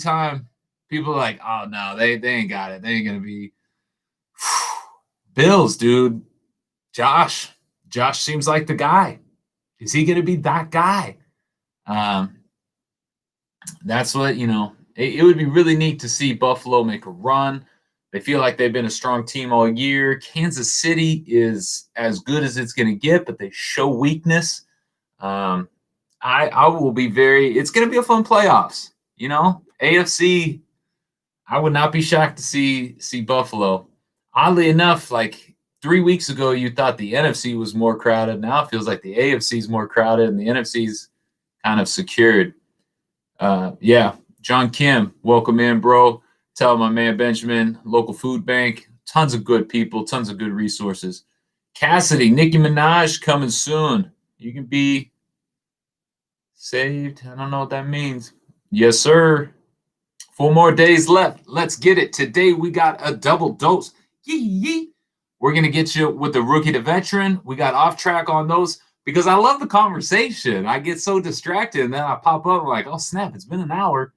time people are like, oh no, they ain't got it. They ain't gonna be Bills, dude. Josh. Josh seems like the guy. Is he gonna be that guy? Um, that's what, it would be really neat to see Buffalo make a run. They feel like they've been a strong team all year. Kansas City is as good as it's going to get, but they show weakness. I will be it's going to be a fun playoffs. AFC, I would not be shocked to see Buffalo. Oddly enough, like 3 weeks ago, you thought the NFC was more crowded. Now it feels like the AFC is more crowded and the NFC's kind of secured. Yeah, John Kim, welcome in, bro. Tell my man Benjamin, local food bank, tons of good people, tons of good resources. Cassidy, Nicki Minaj coming soon. You can be saved. I don't know what that means. Yes, sir. 4 more days left. Let's get it. Today we got a double dose. Yee yee. We're going to get you with the rookie to veteran. We got off track on those because I love the conversation. I get so distracted and then I pop up like, oh snap, it's been an hour.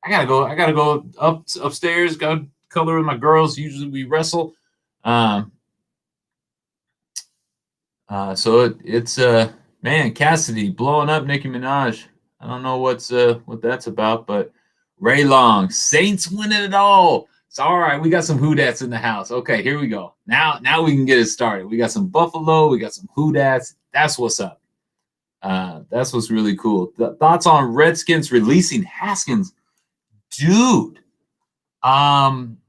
I gotta go upstairs, go color with my girls. Usually we wrestle. So it's man, Cassidy blowing up Nicki Minaj. I don't know what that's about, but Ray Long, Saints winning it all. It's all right. We got some Whodats in the house. Okay, here we go. Now we can get it started. We got some Buffalo. We got some Whodats. That's what's up. That's what's really cool. The thoughts on Redskins releasing Haskins, dude.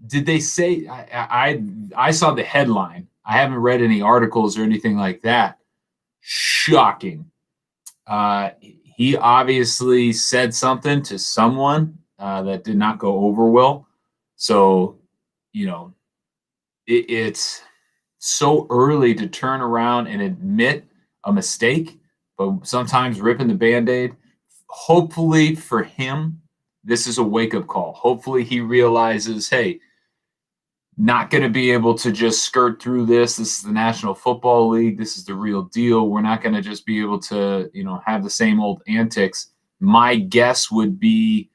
Did they say? I saw the headline. I haven't read any articles or anything like that. Shocking. He obviously said something to someone that did not go over well. So, it's so early to turn around and admit a mistake, but sometimes ripping the Band-Aid, hopefully for him, this is a wake-up call. Hopefully he realizes, hey, not going to be able to just skirt through this. This is the National Football League. This is the real deal. We're not going to just be able to, have the same old antics. My guess would be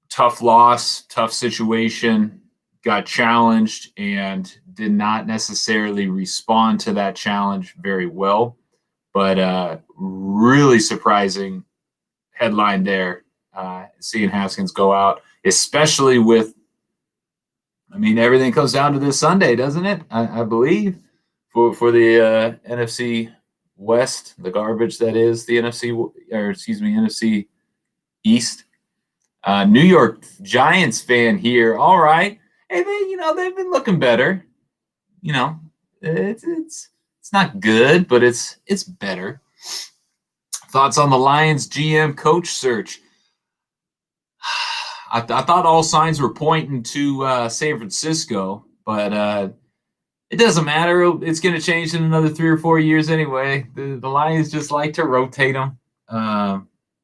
tough loss, tough situation, got challenged and did not necessarily respond to that challenge very well. But really surprising headline there, seeing Haskins go out, especially with, everything comes down to this Sunday, doesn't it? I believe for the NFC West, the garbage that is the NFC East. New York Giants fan here. All right. Hey, they've been looking better. It's not good, but it's better. Thoughts on the Lions GM coach search? I thought all signs were pointing to San Francisco, but it doesn't matter. It's going to change in another 3 or 4 years anyway. The Lions just like to rotate them.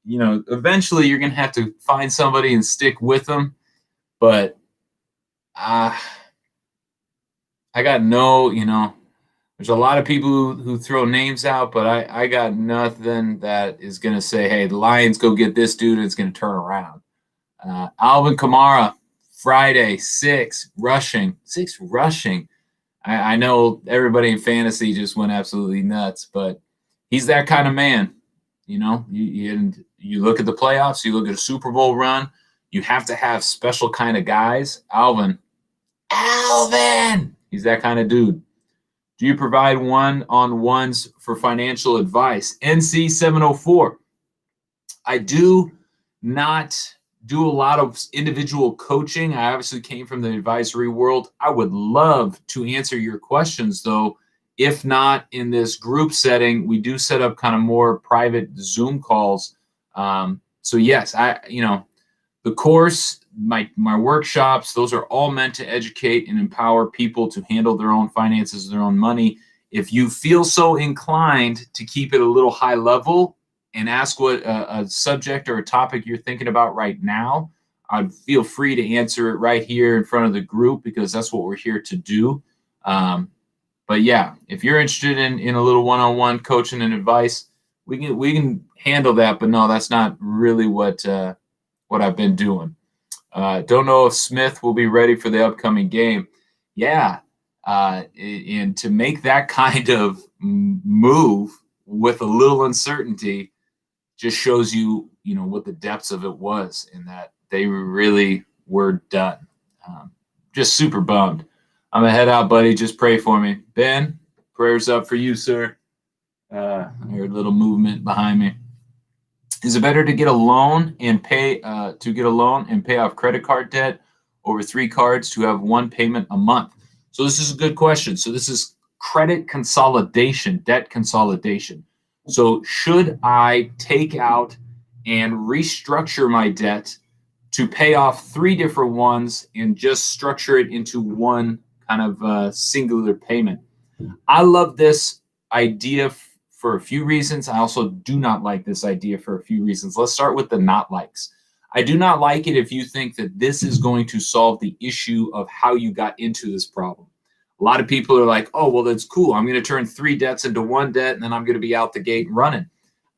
Eventually you're going to have to find somebody and stick with them. But I got there's a lot of people who throw names out, but I got nothing that is going to say, hey, the Lions go get this dude and it's going to turn around. Alvin Kamara, Friday, 6 rushing. I know everybody in fantasy just went absolutely nuts, but he's that kind of man. You look at the playoffs, you look at a Super Bowl run, you have to have special kind of guys. Alvin, he's that kind of dude. Do you provide one-on-ones for financial advice? NC 704. I do not do a lot of individual coaching. I obviously came from the advisory world. I would love to answer your questions, though. If not in this group setting, we do set up kind of more private Zoom calls. So yes, the course, my workshops, those are all meant to educate and empower people to handle their own finances, their own money. If you feel so inclined to keep it a little high level and ask what a subject or a topic you're thinking about right now, I'd feel free to answer it right here in front of the group because that's what we're here to do. But yeah, if you're interested in a little one-on-one coaching and advice, we can handle that. But no, that's not really what what I've been doing. Don't know if Smith will be ready for the upcoming game. Yeah, and to make that kind of move with a little uncertainty just shows you, what the depths of it was, and that they really were done. Just super bummed. I'm gonna head out, buddy. Just pray for me, Ben. Prayers up for you, sir. I heard a little movement behind me. Is it better to get a loan and pay off credit card debt over 3 cards to have one payment a month? So this is a good question. So this is credit consolidation, debt consolidation. So should I take out and restructure my debt to pay off 3 different ones and just structure it into one kind of singular payment? I love this idea for a few reasons. I also do not like this idea for a few reasons. Let's start with the not likes. I do not like it if you think that this is going to solve the issue of how you got into this problem. A lot of people are like, oh, well, that's cool. I'm going to turn 3 debts into 1 debt, and then I'm going to be out the gate running.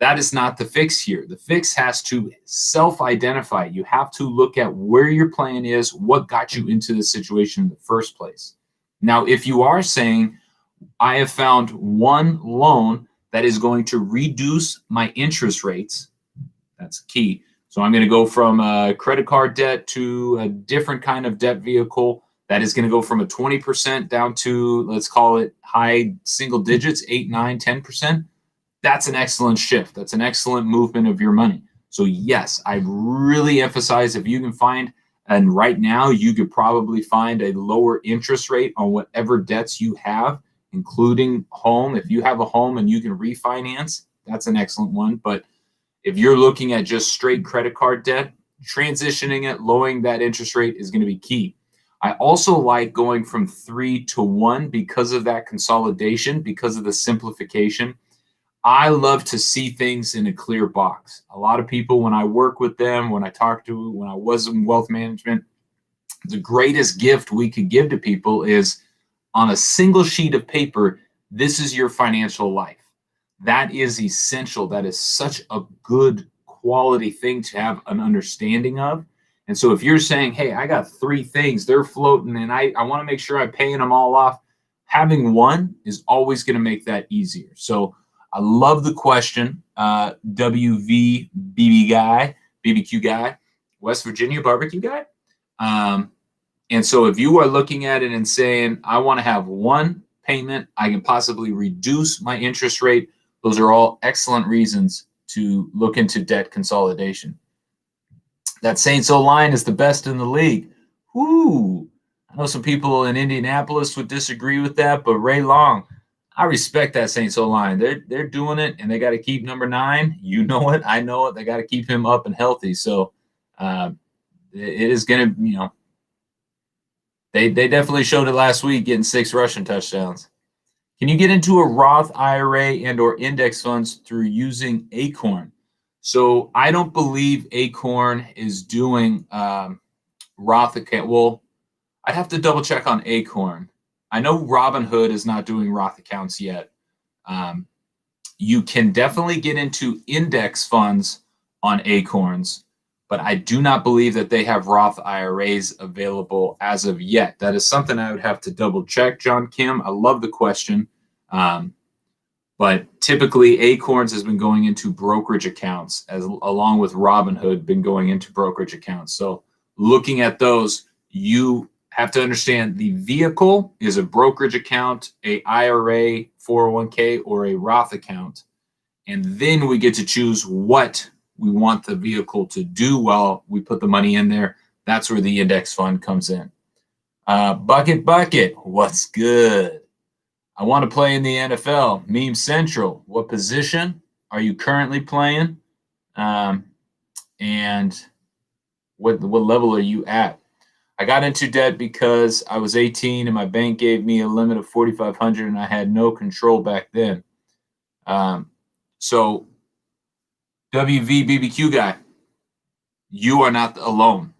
That is not the fix here. The fix has to self-identify. You have to look at where your plan is, what got you into this situation in the first place. Now, if you are saying, I have found one loan that is going to reduce my interest rates, that's key. So I'm going to go from a credit card debt to a different kind of debt vehicle that is going to go from a 20% down to, let's call it high single digits, 8, 9, 10%. That's an excellent shift. That's an excellent movement of your money. So yes, I really emphasize if you can find, and right now you could probably find a lower interest rate on whatever debts you have, including home. If you have a home and you can refinance, that's an excellent one. But if you're looking at just straight credit card debt, transitioning it, lowering that interest rate is going to be key. I also like going from 3 to 1 because of that consolidation, because of the simplification. I love to see things in a clear box. A lot of people, when I work with them, when I was in wealth management, the greatest gift we could give to people is on a single sheet of paper, this is your financial life. That is essential. That is such a good quality thing to have an understanding of. And so if you're saying, hey, I got 3 things, they're floating, and I want to make sure I'm paying them all off, having one is always going to make that easier. So I love the question, WVBB guy, BBQ guy, West Virginia barbecue guy. And so if you are looking at it and saying, I want to have one payment, I can possibly reduce my interest rate, those are all excellent reasons to look into debt consolidation. That Saints O-line is the best in the league. Woo! I know some people in Indianapolis would disagree with that, but Ray Long, I respect that Saints O-line. They're doing it, and they got to keep number 9. You know it. I know it. They got to keep him up and healthy. So it is going to, They definitely showed it last week, getting 6 rushing touchdowns. Can you get into a Roth IRA and or index funds through using Acorn? So I don't believe Acorn is doing Roth account. Well, I'd have to double check on Acorn. I know Robinhood is not doing Roth accounts yet. You can definitely get into index funds on Acorns, but I do not believe that they have Roth IRAs available as of yet. That is something I would have to double check, John Kim. I love the question. But typically Acorns has been going into brokerage accounts along with Robinhood been going into brokerage accounts. So looking at those, you have to understand the vehicle is a brokerage account, a IRA, 401k, or a Roth account. And then we get to choose what we want the vehicle to do while we put the money in there. That's where the index fund comes in. Bucket, what's good? I want to play in the NFL. Meme Central, what position are you currently playing? And what level are you at? I got into debt because I was 18 and my bank gave me a limit of $4,500 and I had no control back then. So WVBBQ guy, you are not alone.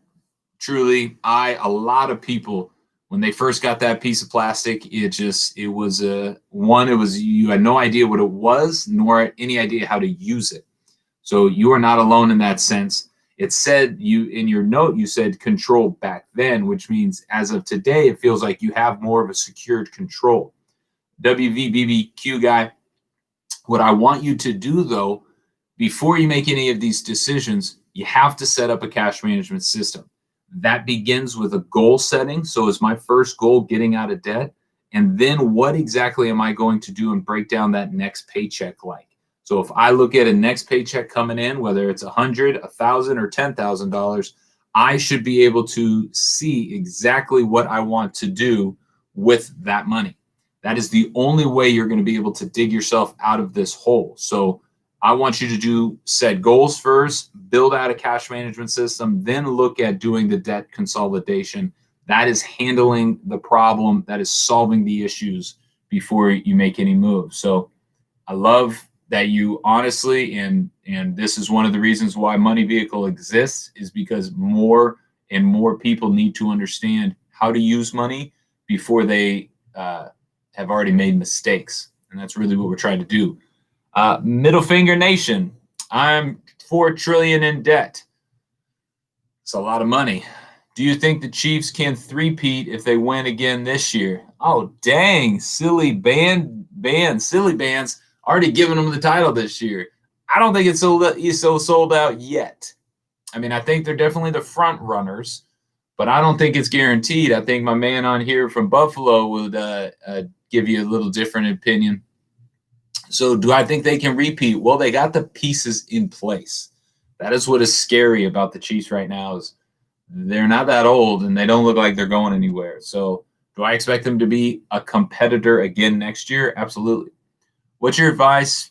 Truly, a lot of people, when they first got that piece of plastic, you had no idea what it was, nor any idea how to use it. So you are not alone in that sense. It said in your note, you said control back then, which means as of today, it feels like you have more of a secured control. WVBBQ guy, what I want you to do though, before you make any of these decisions, you have to set up a cash management system. That begins with a goal setting. So is my first goal getting out of debt? And then what exactly am I going to do and break down that next paycheck like? So if I look at a next paycheck coming in, whether it's $100, $1,000, or $10,000, I should be able to see exactly what I want to do with that money. That is the only way you're going to be able to dig yourself out of this hole. So I want you to set goals first, build out a cash management system, then look at doing the debt consolidation. That is handling the problem, that is solving the issues before you make any moves. So I love that you honestly, and this is one of the reasons why Money Vehicle exists, is because more and more people need to understand how to use money before they have already made mistakes. And that's really what we're trying to do. Middle Finger Nation, I'm $4 trillion in debt. It's a lot of money. Do you think the Chiefs can three-peat if they win again this year? Oh, dang, silly bands already giving them the title this year. I don't think it's so sold out yet. I mean, I think they're definitely the front runners, but I don't think it's guaranteed. I think my man on here from Buffalo would give you a little different opinion. So do I think they can repeat? Well, they got the pieces in place. That is what is scary about the Chiefs right now, is they're not that old and they don't look like they're going anywhere. So do I expect them to be a competitor again next year? Absolutely. What's your advice?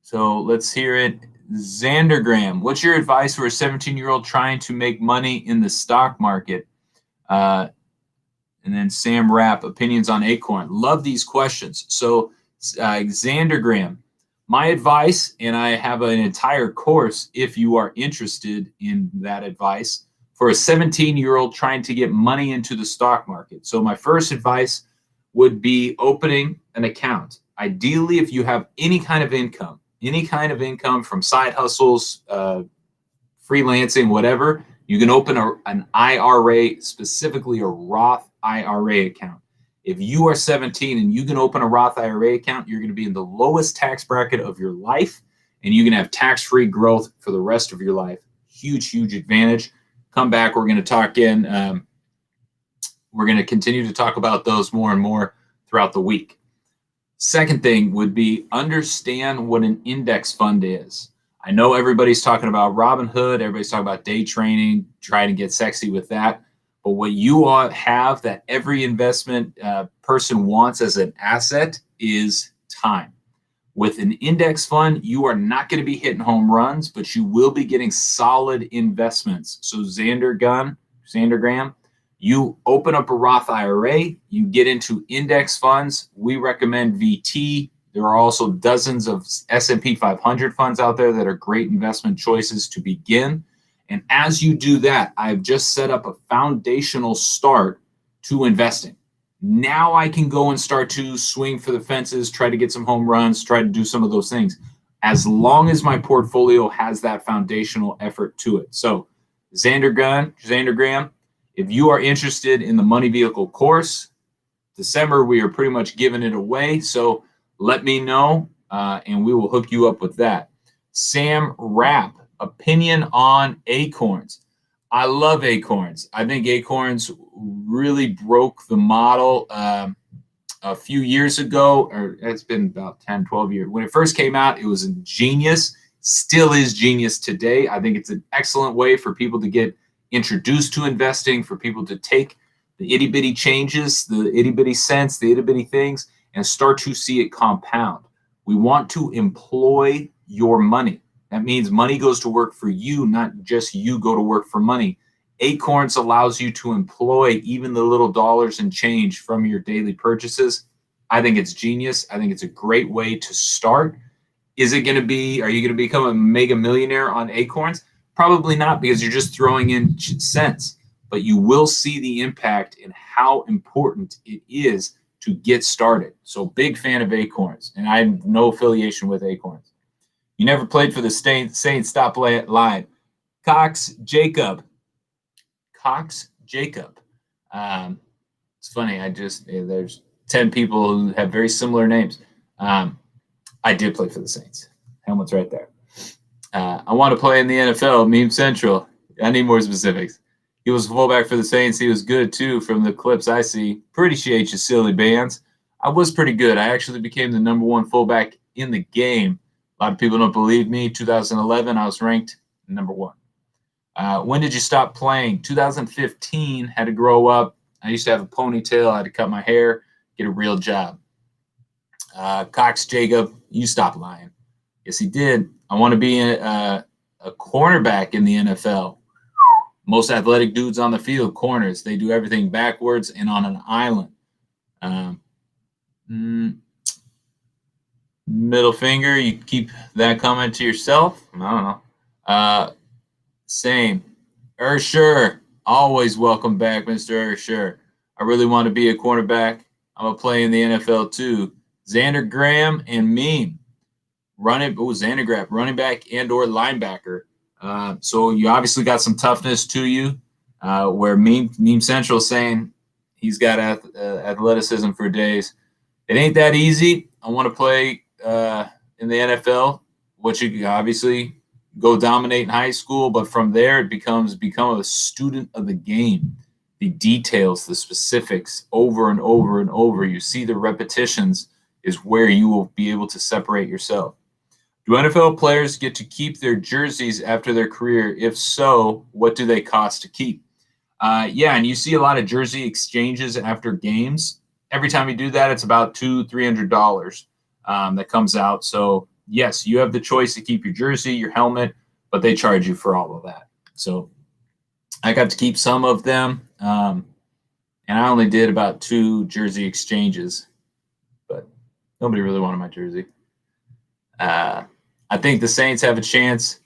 So let's hear it. Xandergram, what's your advice for a 17-year-old trying to make money in the stock market? And then Sam Rapp, opinions on Acorn. Love these questions. So Xandergram, my advice, and I have an entire course if you are interested in that advice, for a 17-year-old trying to get money into the stock market. So my first advice would be opening an account. Ideally, if you have any kind of income from side hustles, freelancing, whatever, you can open an IRA, specifically a Roth IRA account. If you are 17 and you can open a Roth IRA account, you're going to be in the lowest tax bracket of your life, and you can have tax-free growth for the rest of your life. Huge, huge advantage. Come back. We're going to talk again. We're going to continue to talk about those more and more throughout the week. Second thing would be understand what an index fund is. I know everybody's talking about Robinhood. Everybody's talking about day trading, trying to get sexy with that. But what you have that every investment person wants as an asset is time. With an index fund, you are not going to be hitting home runs, but you will be getting solid investments. So Xandergram, you open up a Roth IRA, you get into index funds. We recommend VT. There are also dozens of S&P 500 funds out there that are great investment choices to begin. And as you do that, I've just set up a foundational start to investing. Now I can go and start to swing for the fences, try to get some home runs, try to do some of those things, as long as my portfolio has that foundational effort to it. So Xandergram, if you are interested in the Money Vehicle course, December, we are pretty much giving it away. So let me know, and we will hook you up with that. Sam Rapp, opinion on Acorns. I love Acorns. I think Acorns really broke the model a few years ago, or it's been about 10, 12 years. When it first came out, it was a genius, still is genius today. I think it's an excellent way for people to get introduced to investing, for people to take the itty bitty changes, the itty bitty cents, the itty bitty things, and start to see it compound. We want to employ your money. That means money goes to work for you, not just you go to work for money. Acorns allows you to employ even the little dollars and change from your daily purchases. I think it's genius. I think it's a great way to start. Are you going to become a mega millionaire on Acorns? Probably not, because you're just throwing in cents, but you will see the impact and how important it is to get started. So big fan of Acorns, and I have no affiliation with Acorns. You never played for the Saints. Stop lying. Cox Jacob. It's funny. There's 10 people who have very similar names. I did play for the Saints. Helmet's right there. I want to play in the NFL, Meme Central. I need more specifics. He was a fullback for the Saints. He was good, too, from the clips I see. Appreciate you, silly bands. I was pretty good. I actually became the #1 fullback in the game. A lot of people don't believe me. 2011, I was ranked #1. When did you stop playing? 2015, had to grow up. I used to have a ponytail. I had to cut my hair, get a real job. Cox Jacob, you stop lying. Yes, he did. I want to be a cornerback in the NFL. Most athletic dudes on the field, corners. They do everything backwards and on an island. Middle finger, you keep that comment to yourself? I don't know. Same. Sure. Always welcome back, Mr. Sure. I really want to be a cornerback. I'm going to play in the NFL too. Xander Graham and Meme. Xander Graham, running back and or linebacker. So you obviously got some toughness to you, where Meme Central saying he's got athleticism for days. It ain't that easy. I want to play in the NFL, which you can obviously go dominate in high school, but from there it become a student of the game. The details, the specifics, over and over and over. You see the repetitions is where you will be able to separate yourself. Do NFL players get to keep their jerseys after their career? If so, what do they cost to keep? Yeah, and you see a lot of jersey exchanges after games. Every time you do that, it's about $200-$300 that comes out. So, yes, you have the choice to keep your jersey, your helmet, but they charge you for all of that. So I got to keep some of them, and I only did about 2 jersey exchanges, but nobody really wanted my jersey. I think the Saints have a chance,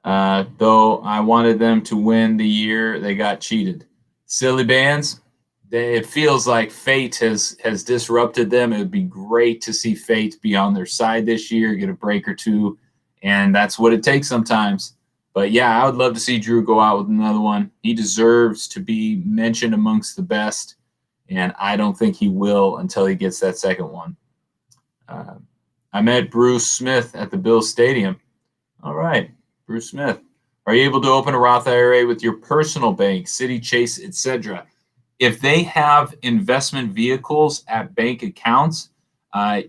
though I wanted them to win the year they got cheated. Silly bands, it feels like fate has disrupted them. It would be great to see fate be on their side this year, get a break or two, and that's what it takes sometimes. But, yeah, I would love to see Drew go out with another one. He deserves to be mentioned amongst the best, and I don't think he will until he gets that second one. I met Bruce Smith at the Bills Stadium. All right, Bruce Smith. Are you able to open a Roth IRA with your personal bank, Citi, Chase, etc.? If they have investment vehicles at bank accounts,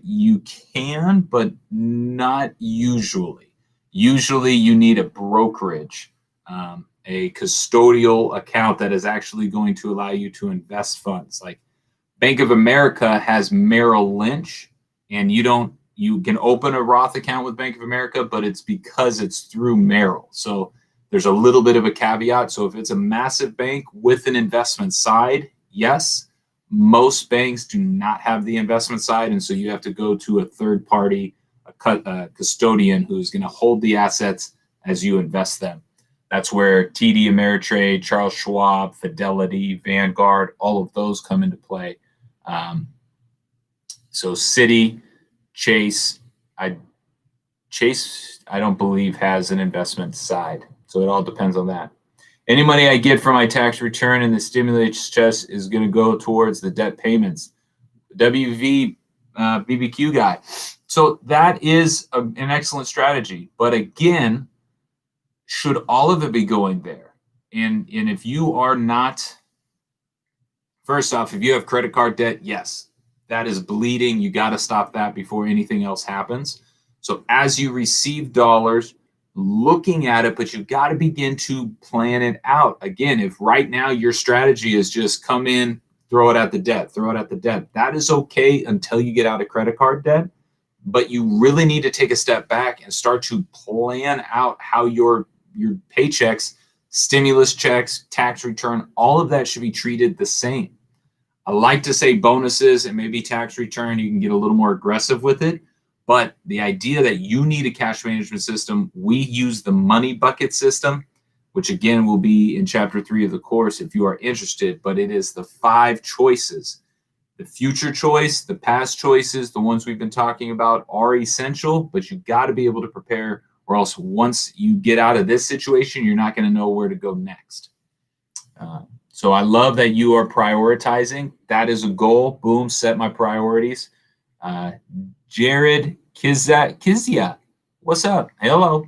you can, but not usually. Usually you need a brokerage, a custodial account that is actually going to allow you to invest funds. Like Bank of America has Merrill Lynch, and you can open a Roth account with Bank of America, but it's because it's through Merrill. So there's a little bit of a caveat. So if it's a massive bank with an investment side, yes. Most banks do not have the investment side, and so you have to go to a third party, a custodian who's going to hold the assets as you invest them. That's where TD Ameritrade, Charles Schwab, Fidelity, Vanguard, all of those come into play. So Citi, Chase, I don't believe has an investment side. So it all depends on that. Any money I get from my tax return and the stimulus chest is going to go towards the debt payments. WV BBQ guy. So that is an excellent strategy. But again, should all of it be going there? And if you are not, first off, if you have credit card debt, yes, that is bleeding. You got to stop that before anything else happens. So as you receive dollars, looking at it, but you've got to begin to plan it out. Again, if right now your strategy is just come in, throw it at the debt, that is okay until you get out of credit card debt. But you really need to take a step back and start to plan out how your paychecks, stimulus checks, tax return, all of that should be treated the same. I like to say bonuses and maybe tax return, you can get a little more aggressive with it. But the idea that you need a cash management system, we use the money bucket system, which again will be in chapter 3 of the course if you are interested. But it is the 5 choices. The future choice, the past choices, the ones we've been talking about are essential, but you got to be able to prepare or else once you get out of this situation, you're not going to know where to go next. So I love that you are prioritizing. That is a goal. Boom, set my priorities. Jared Kizia, what's up? Hello.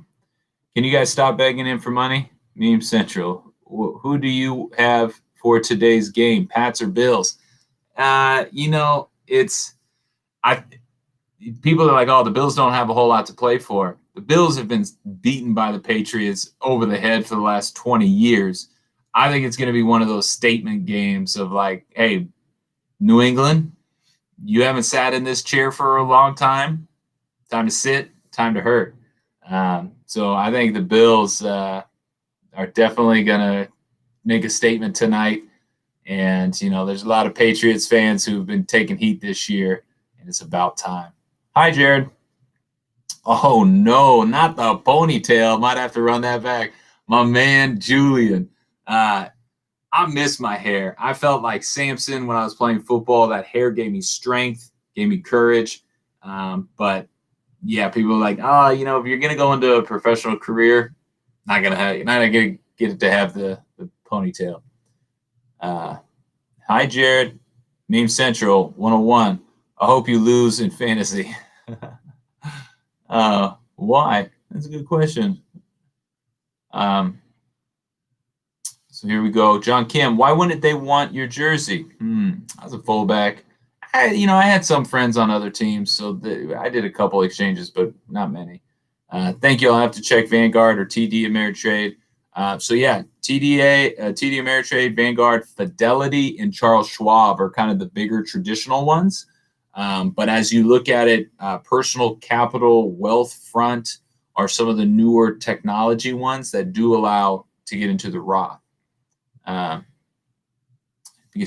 Can you guys stop begging him for money? Meme Central. Who do you have for today's game, Pats or Bills? People are like, oh, the Bills don't have a whole lot to play for. The Bills have been beaten by the Patriots over the head for the last 20 years. I think it's going to be one of those statement games of like, hey, New England, you haven't sat in this chair for a long time. Time to sit, time to hurt. So I think the Bills are definitely going to make a statement tonight. And, there's a lot of Patriots fans who've been taking heat this year, and it's about time. Hi, Jared. Oh, no, not the ponytail. Might have to run that back. My man, Julian. I miss my hair. I felt like Samson when I was playing football. That hair gave me strength, gave me courage. But, yeah, people are like, oh, if you're going to go into a professional career, not going to get to have the ponytail. Hi, Jared. Meme Central 101. I hope you lose in fantasy. Why? That's a good question. So here we go. John Kim, why wouldn't they want your jersey? I was a fullback. I had some friends on other teams, so I did a couple exchanges, but not many. Thank you. I'll have to check Vanguard or TD Ameritrade. TD Ameritrade, Vanguard, Fidelity, and Charles Schwab are kind of the bigger traditional ones. But as you look at it, Personal Capital, Wealthfront are some of the newer technology ones that do allow to get into the Roth. Because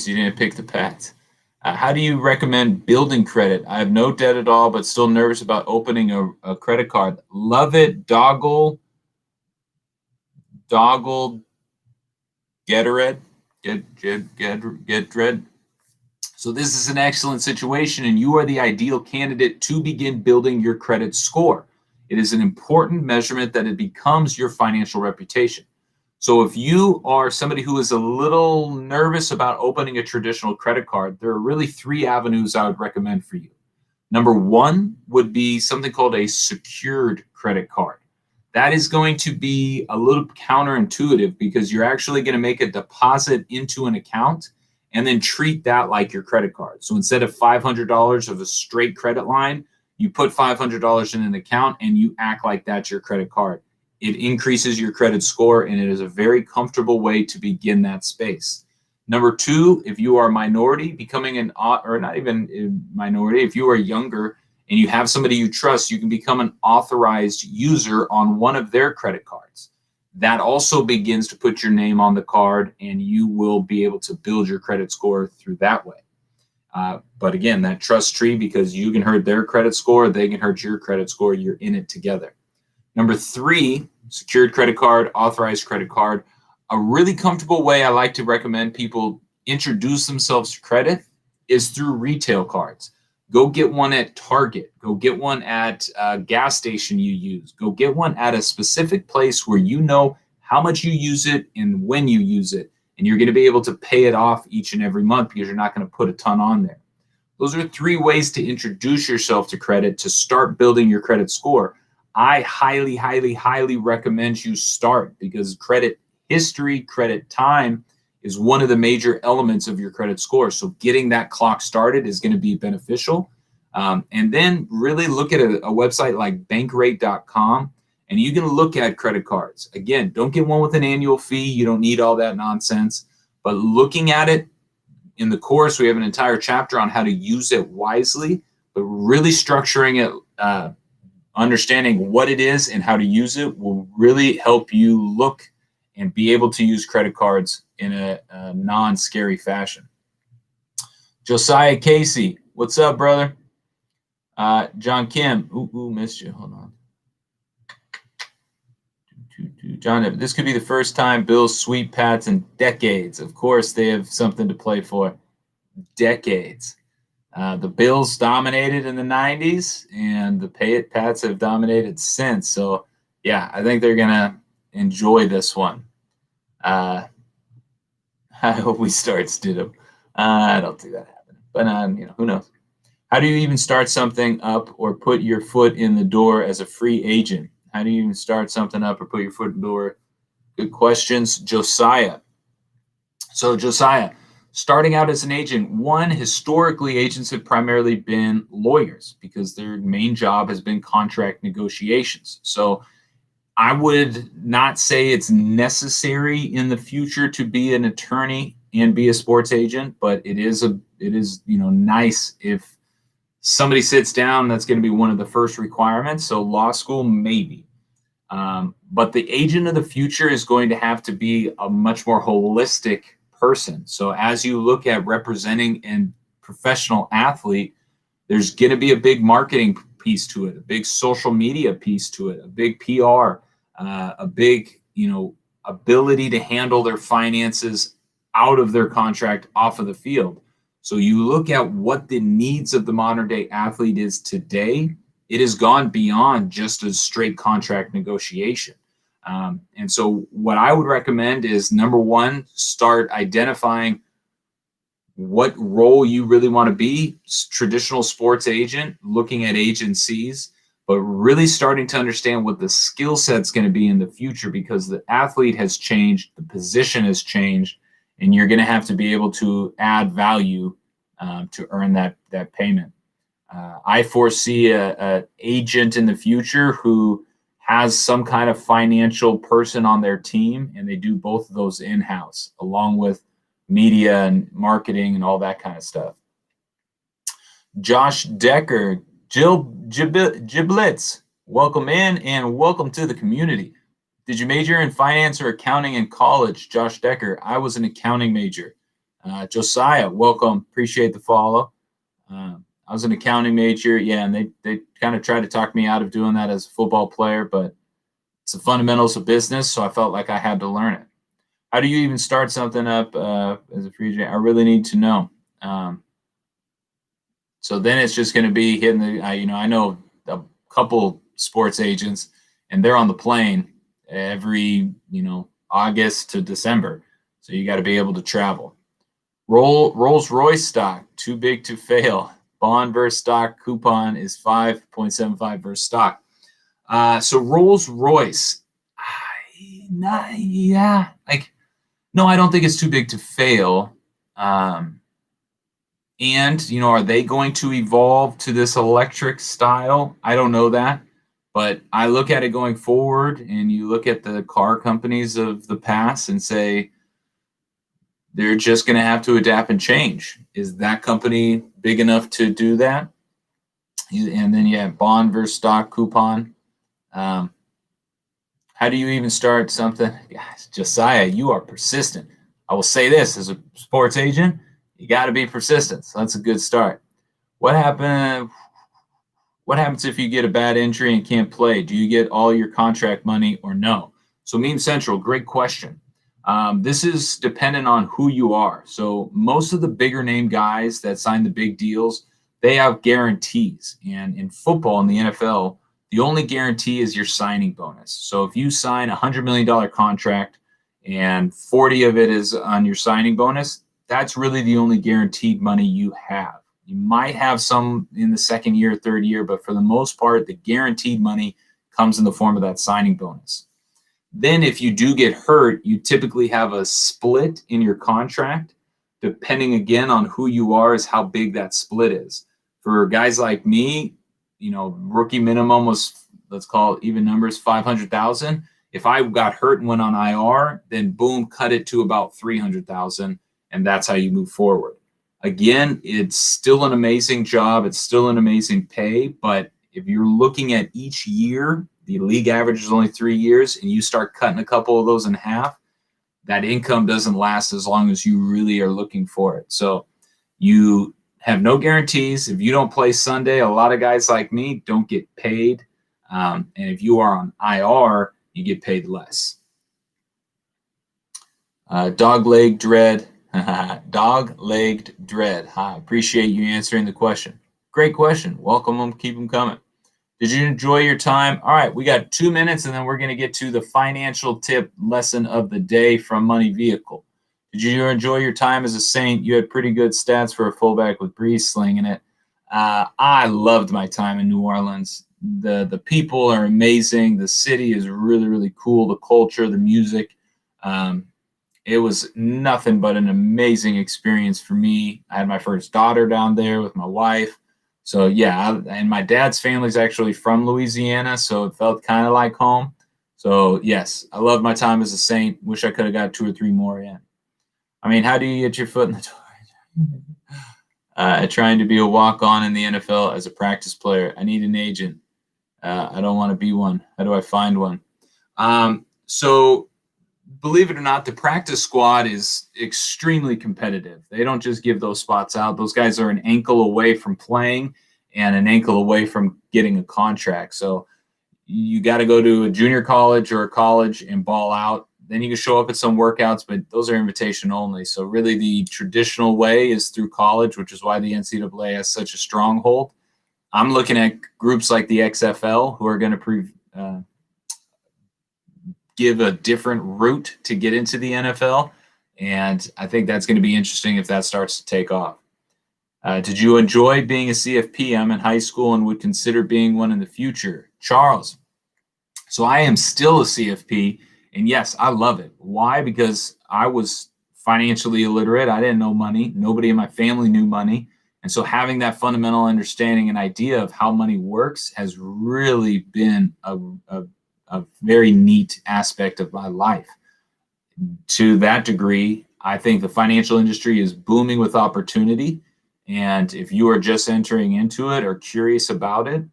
you didn't pick the Pats. How do you recommend building credit? I have no debt at all, but still nervous about opening a credit card. Love it, Doggle, Get Dread. So this is an excellent situation, and you are the ideal candidate to begin building your credit score. It is an important measurement that it becomes your financial reputation. So if you are somebody who is a little nervous about opening a traditional credit card, there are really 3 avenues I would recommend for you. Number 1 would be something called a secured credit card. That is going to be a little counterintuitive because you're actually going to make a deposit into an account and then treat that like your credit card. So instead of $500 of a straight credit line, you put $500 in an account and you act like that's your credit card. It increases your credit score, and it is a very comfortable way to begin that space. Number 2, if you are a minority, or not even a minority, if you are younger and you have somebody you trust, you can become an authorized user on one of their credit cards. That also begins to put your name on the card, and you will be able to build your credit score through that way. But again, that trust tree, because you can hurt their credit score, they can hurt your credit score, you're in it together. Number 3, secured credit card, authorized credit card. A really comfortable way I like to recommend people introduce themselves to credit is through retail cards. Go get one at Target. Go get one at a gas station you use. Go get one at a specific place where you know how much you use it and when you use it. And you're going to be able to pay it off each and every month because you're not going to put a ton on there. Those are 3 ways to introduce yourself to credit to start building your credit score. I highly, highly, highly recommend you start, because credit history, credit time is one of the major elements of your credit score. So getting that clock started is going to be beneficial. And then really look at a website like bankrate.com, and you can look at credit cards. Again, don't get one with an annual fee. You don't need all that nonsense. But looking at it in the course, we have an entire chapter on how to use it wisely, but really structuring it, understanding what it is and how to use it will really help you look and be able to use credit cards in a non-scary fashion. Josiah Casey, what's up, brother? John Kim, missed you. Hold on. John, this could be the first time Bills sweep Pats in decades. Of course, they have something to play for. Decades. The Bills dominated in the 90s, and the Pats have dominated since. So, Yeah, I think they're going to enjoy this one. I hope we start Stidham. I don't see that happening. But, who knows? How do you even start something up or put your foot in the door as a free agent? How do you even start something up or put your foot in the door? Good questions. Josiah. So, Josiah, starting out as an agent, historically, agents have primarily been lawyers because their main job has been contract negotiations. So, I would not say it's necessary in the future to be an attorney and be a sports agent, but it is nice if somebody sits down. That's going to be one of the first requirements. So law school, maybe. But the agent of the future is going to have to be a much more holistic person. So as you look at representing a professional athlete, there's going to be a big marketing piece to it, a big social media piece to it, a big PR, a big, ability to handle their finances out of their contract, off of the field. So you look at what the needs of the modern day athlete is today, it has gone beyond just a straight contract negotiation. And so what I would recommend is, number one, start identifying what role you really want to be. Traditional sports agent, looking at agencies, but really starting to understand what the skill set's going to be in the future, because the athlete has changed, the position has changed, and you're going to have to be able to add value to earn that payment. I foresee an agent in the future who has some kind of financial person on their team, and they do both of those in-house, along with media and marketing and all that kind of stuff. Josh Decker, Giblets, welcome in and welcome to the community. Did you major in finance or accounting in college? Josh Decker, I was an accounting major. Josiah, welcome. Appreciate the follow. I was an accounting major. Yeah, and they kind of tried to talk me out of doing that as a football player, but it's the fundamentals of business, so I felt like I had to learn it. How do you even start something up as a free agent? I really need to know. So then it's just going to be hitting the, I know a couple sports agents, and they're on the plane every, August to December. So you got to be able to travel. Rolls Royce stock, too big to fail. Bond versus stock coupon is 5.75 versus stock. So Rolls Royce, no, I don't think it's too big to fail. And, are they going to evolve to this electric style? I don't know that. But I look at it going forward, and you look at the car companies of the past and say, they're just going to have to adapt and change. Is that company big enough to do that? And then, bond versus stock coupon. How do you even start something? Gosh, Josiah, you are persistent. I will say this, as a sports agent, you got to be persistent. So that's a good start. What happens if you get a bad injury and can't play? Do you get all your contract money or no? So Meme Central, great question. This is dependent on who you are. So most of the bigger name guys that sign the big deals, they have guarantees. And in football, in the NFL, the only guarantee is your signing bonus. So if you sign a $100 million contract and 40 of it is on your signing bonus, that's really the only guaranteed money you have. You might have some in the second year, third year, but for the most part, the guaranteed money comes in the form of that signing bonus. Then if you do get hurt, you typically have a split in your contract. Depending again on who you are is how big that split is. For guys like me, rookie minimum was, let's call it even numbers, 500,000. If I got hurt and went on IR, then boom, cut it to about 300,000. And that's how you move forward. Again, it's still an amazing job. It's still an amazing pay. But if you're looking at each year, the league average is only 3 years, and you start cutting a couple of those in half, that income doesn't last as long as you really are looking for it. So you have no guarantees. If you don't play Sunday, a lot of guys like me don't get paid. And if you are on IR, you get paid less. Dog-legged dread. Dog-legged dread. I appreciate you answering the question. Great question. Welcome them. Keep them coming. Did you enjoy your time? All right, we got 2 minutes, and then we're going to get to the financial tip lesson of the day from Money Vehicle. Did you enjoy your time as a Saint? You had pretty good stats for a fullback with Breeze slinging it. I loved my time in New Orleans. The people are amazing. The city is really, really cool. The culture, the music. It was nothing but an amazing experience for me. I had my first daughter down there with my wife. So, yeah, and my dad's family's actually from Louisiana, so it felt kind of like home. So, yes, I loved my time as a Saint. Wish I could have got 2 or 3 more in. I mean, how do you get your foot in the door? Trying to be a walk-on in the NFL as a practice player. I need an agent. I don't want to be one. How do I find one? So, believe it or not, the practice squad is extremely competitive. They don't just give those spots out. Those guys are an ankle away from playing and an ankle away from getting a contract. So you got to go to a junior college or a college and ball out. Then you can show up at some workouts, but those are invitation only. So really the traditional way is through college, which is why the NCAA has such a stronghold. I'm looking at groups like the XFL who are going to give a different route to get into the NFL. And I think that's going to be interesting if that starts to take off. Did you enjoy being a CFP? I'm in high school and would consider being one in the future. Charles. So I am still a CFP. And yes, I love it. Why? Because I was financially illiterate. I didn't know money. Nobody in my family knew money. And so having that fundamental understanding and idea of how money works has really been a very neat aspect of my life. To that degree, I think the financial industry is booming with opportunity. And if you are just entering into it or curious about it,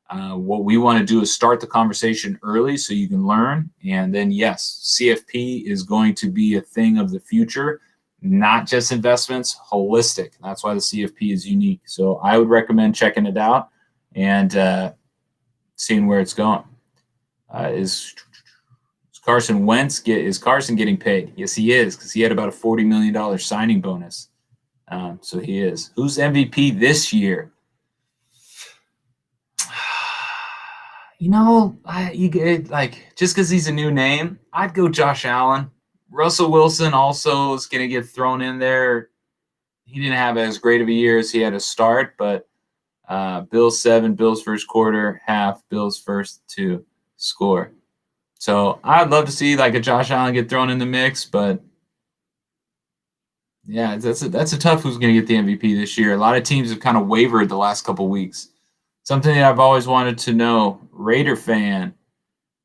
what we want to do is start the conversation early so you can learn. And then, yes, CFP is going to be a thing of the future, not just investments, holistic. That's why the CFP is unique. So I would recommend checking it out and seeing where it's going. Is Carson getting paid? Yes, he is, because he had about a $40 million signing bonus. So he is. Who's MVP this year? Just because he's a new name, I'd go Josh Allen. Russell Wilson also is going to get thrown in there. He didn't have as great of a year as he had to start, but Bills 7, Bills first quarter, half, Bills first to score. So I'd love to see like a Josh Allen get thrown in the mix, but yeah, that's a tough who's going to get the MVP this year. A lot of teams have kind of wavered the last couple weeks. Something that I've always wanted to know, Raider fan,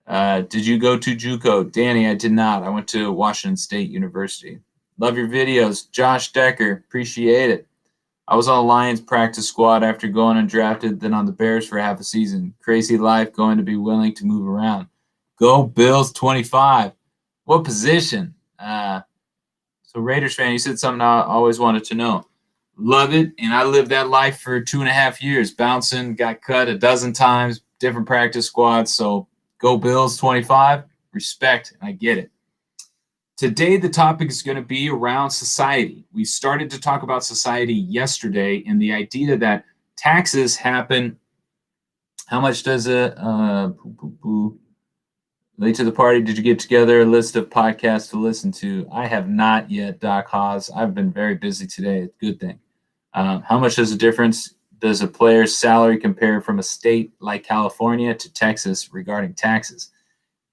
did you go to JUCO? Danny, I did not. I went to Washington State University. Love your videos. Josh Decker, appreciate it. I was on the Lions practice squad after going undrafted, then on the Bears for half a season. Crazy life, going to be willing to move around. Go Bills 25. What position? So Raiders fan, you said something I always wanted to know. Love it, and I lived that life for 2.5 years. Bouncing, got cut a dozen times, different practice squads. So go Bills 25. Respect, I get it. Today, the topic is going to be around society. We started to talk about society yesterday and the idea that taxes happen. How much does it? Late to the party, did you get together a list of podcasts to listen to? I have not yet, Doc Haas. I've been very busy today. Good thing. How much does a player's salary compare from a state like California to Texas regarding taxes?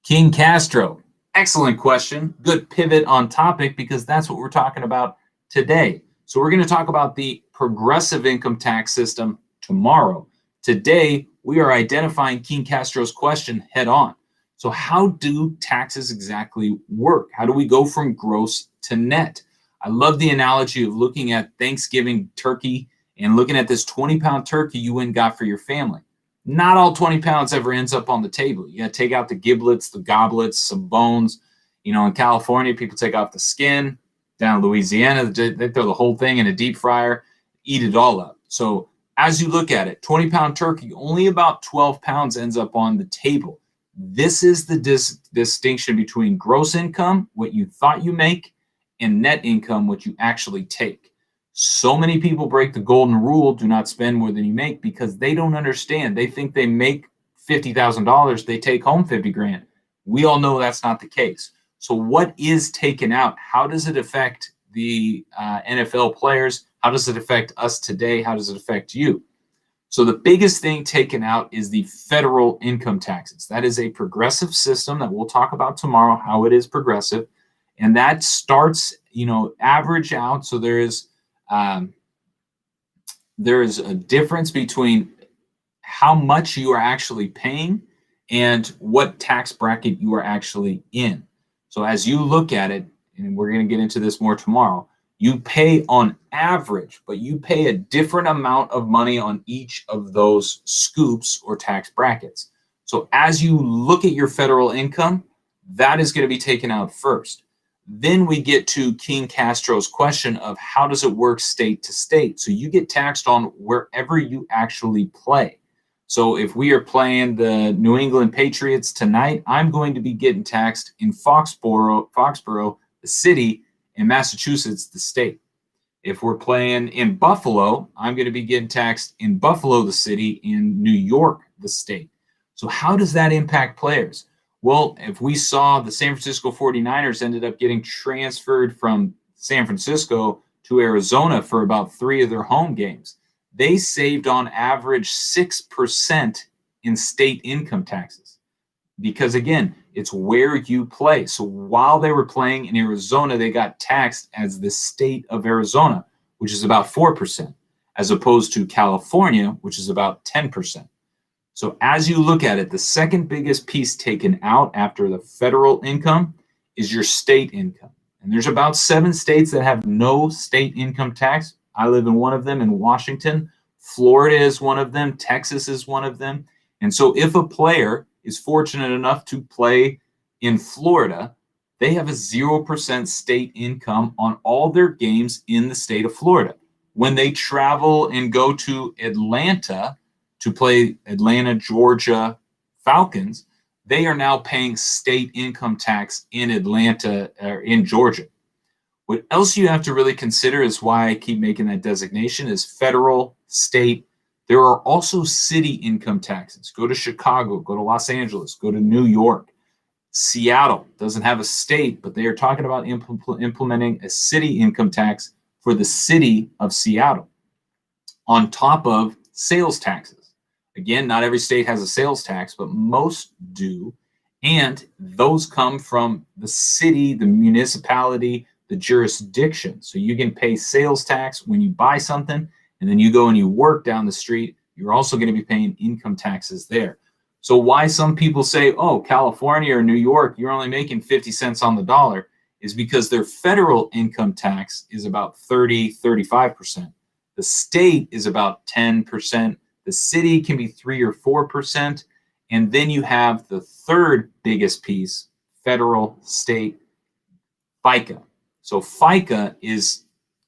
King Castro. Excellent question. Good pivot on topic because that's what we're talking about today. So we're going to talk about the progressive income tax system tomorrow. Today, we are identifying King Castro's question head on. So how do taxes exactly work? How do we go from gross to net? I love the analogy of looking at Thanksgiving turkey and looking at this 20-pound turkey you went and got for your family. Not all 20 pounds ever ends up on the table. You got to take out the giblets, the goblets, some bones. You know, in California, people take off the skin. Down in Louisiana, they throw the whole thing in a deep fryer, eat it all up. So as you look at it, 20-pound turkey, only about 12 pounds ends up on the table. This is the distinction between gross income, what you thought you make, and net income, what you actually take. So many people break the golden rule, do not spend more than you make, because they don't understand. They think they make $50,000, they take home 50 grand. We all know that's not the case. So what is taken out? How does it affect the NFL players? How does it affect us today? How does it affect you? So the biggest thing taken out is the federal income taxes. That is a progressive system that we'll talk about tomorrow, how it is progressive. And that starts, average out. So there is a difference between how much you are actually paying and what tax bracket you are actually in. So as you look at it, and we're going to get into this more tomorrow, you pay on average, but you pay a different amount of money on each of those scoops or tax brackets. So as you look at your federal income, that is going to be taken out first. Then we get to King Castro's question of how does it work state to state? So you get taxed on wherever you actually play. So if we are playing the New England Patriots tonight, I'm going to be getting taxed in Foxborough, the city, in Massachusetts, the state. If we're playing in Buffalo, I'm going to be getting taxed in Buffalo, the city, in New York, the state. So how does that impact players? Well, if we saw the San Francisco 49ers ended up getting transferred from San Francisco to Arizona for about 3 of their home games, they saved on average 6% in state income taxes. Because again, it's where you play. So while they were playing in Arizona, they got taxed as the state of Arizona, which is about 4%, as opposed to California, which is about 10%. So as you look at it, the second biggest piece taken out after the federal income is your state income. And there's about 7 states that have no state income tax. I live in one of them in Washington. Florida is one of them. Texas is one of them. And so if a player is fortunate enough to play in Florida, they have a 0% state income on all their games in the state of Florida. When they travel and go to Atlanta to play Atlanta, Georgia Falcons, they are now paying state income tax in Atlanta or in Georgia. What else you have to really consider is why I keep making that designation is federal, state. There are also city income taxes. Go to Chicago, go to Los Angeles, go to New York. Seattle doesn't have a state, but they are talking about implementing a city income tax for the city of Seattle on top of sales taxes. Again, not every state has a sales tax, but most do. And those come from the city, the municipality, the jurisdiction. So you can pay sales tax when you buy something, and then you go and you work down the street. You're also going to be paying income taxes there. So why some people say, oh, California or New York, you're only making 50 cents on the dollar, is because their federal income tax is about 35%. The state is about 10%. The city can be 3 or 4%. And then you have the third biggest piece, federal, state, FICA. So FICA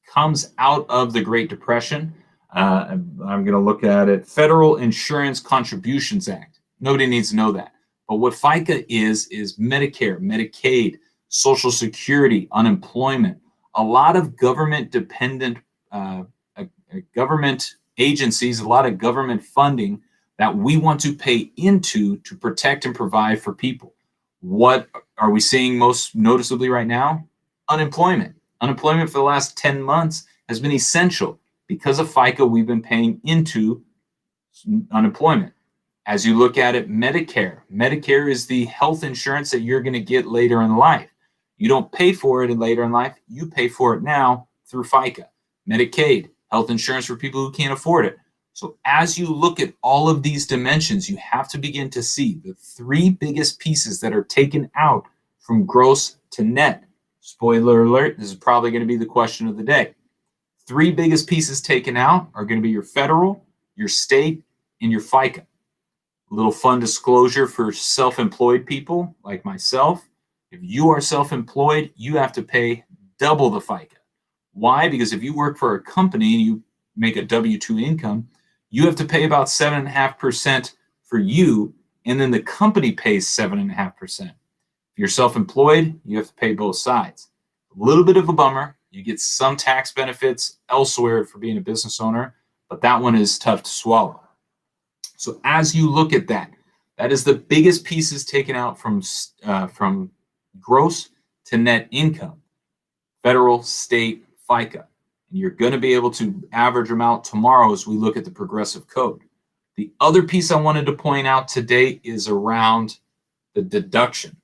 comes out of the Great Depression. I'm going to look at it. Federal Insurance Contributions Act. Nobody needs to know that. But what FICA is Medicare, Medicaid, Social Security, unemployment, a lot of government-dependent government agencies, a lot of government funding that we want to pay into to protect and provide for people. What are we seeing most noticeably right now? Unemployment. Unemployment for the last 10 months has been essential. Because of FICA, we've been paying into unemployment. As you look at it, Medicare. Medicare is the health insurance that you're going to get later in life. You don't pay for it later in life. You pay for it now through FICA. Medicaid, health insurance for people who can't afford it. So as you look at all of these dimensions, you have to begin to see the 3 biggest pieces that are taken out from gross to net. Spoiler alert, this is probably going to be the question of the day. 3 biggest pieces taken out are going to be your federal, your state, and your FICA. A little fun disclosure for self-employed people like myself. If you are self-employed, you have to pay double the FICA. Why? Because if you work for a company and you make a W-2 income, you have to pay about 7.5% for you, and then the company pays 7.5%. If you're self-employed, you have to pay both sides. A little bit of a bummer. You get some tax benefits elsewhere for being a business owner, but that one is tough to swallow. So as you look at that That is the biggest pieces taken out from gross to net income, federal, state, FICA. And you're going to be able to average them out tomorrow as we look at the progressive code. The other piece I wanted to point out today is around the deduction.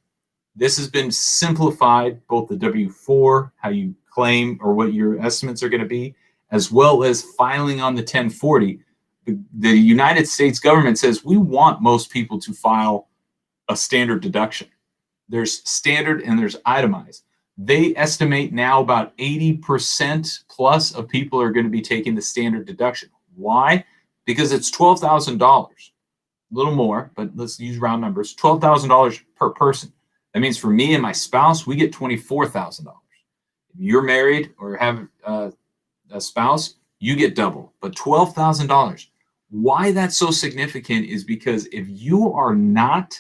This has been simplified, both the W-4, how you claim or what your estimates are going to be, as well as filing on the 1040. The United States government says we want most people to file a standard deduction. There's standard and there's itemized. They estimate now about 80% plus of people are going to be taking the standard deduction. Why? Because it's $12,000, a little more, but let's use round numbers, $12,000 per person. That means for me and my spouse, we get $24,000. If you're married or have a spouse, you get double, but $12,000. Why that's so significant is because if you are not